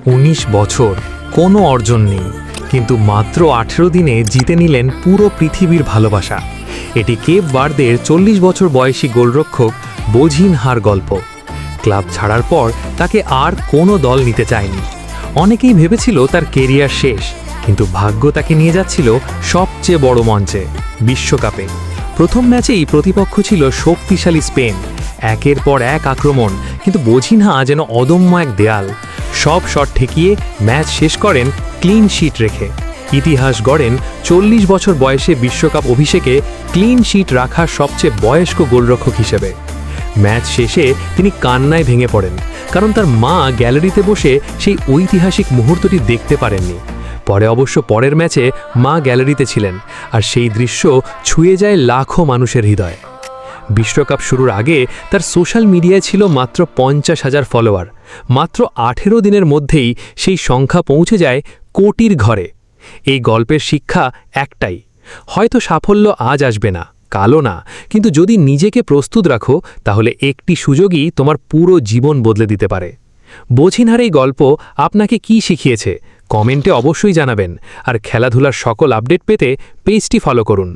১৯ বছর কোনো অর্জন নেই, কিন্তু মাত্র ১৮ দিনে জিতে নিলেন পুরো পৃথিবীর ভালোবাসা। এটি কেপ ভার্দের ৪০ বছর বয়সী গোলরক্ষক বোঝিনহার গল্প। ক্লাব ছাড়ার পর তাকে আর কোনো দল নিতে চায়নি। অনেকেই ভেবেছিল তার কেরিয়ার শেষ, কিন্তু ভাগ্য তাকে নিয়ে যাচ্ছিল সবচেয়ে বড় মঞ্চে, বিশ্বকাপে। প্রথম ম্যাচেই প্রতিপক্ষ ছিল শক্তিশালী স্পেন। একের পর এক আক্রমণ, কিন্তু বোঝিনহা যেন অদম্য এক দেয়াল। সব শট ঠেকিয়ে ম্যাচ শেষ করেন ক্লিন শিট রেখে। ইতিহাস গড়েন ৪০ বছর বয়সে বিশ্বকাপ অভিষেকে ক্লিন শিট রাখা সবচেয়ে বয়স্ক গোলরক্ষক হিসেবে। ম্যাচ শেষে তিনি কান্নায় ভেঙে পড়েন, কারণ তার মা গ্যালারিতে বসে সেই ঐতিহাসিক মুহূর্তটি দেখতে পারেননি। পরে অবশ্য পরের ম্যাচে মা গ্যালারিতে ছিলেন, আর সেই দৃশ্য ছুঁয়ে যায় লাখো মানুষের হৃদয়। বিশ্বকাপ শুরুর আগে তার সোশ্যাল মিডিয়ায় ছিল মাত্র ৫০,০০০ ফলোয়ার। মাত্র ১৮ দিনের মধ্যেই সেই সংখ্যা পৌঁছে যায় কোটির ঘরে। এই গল্পের শিক্ষা একটাই, হয়তো সাফল্য আজ আসবে না, কালও না, কিন্তু যদি নিজেকে প্রস্তুত রাখো, তাহলে একটি সুযোগই তোমার পুরো জীবন বদলে দিতে পারে। বোঝিনহার এই গল্প আপনাকে কি শিখিয়েছে কমেন্টে অবশ্যই জানাবেন, আর খেলাধুলার সকল আপডেট পেতে পেজটি ফলো করুন।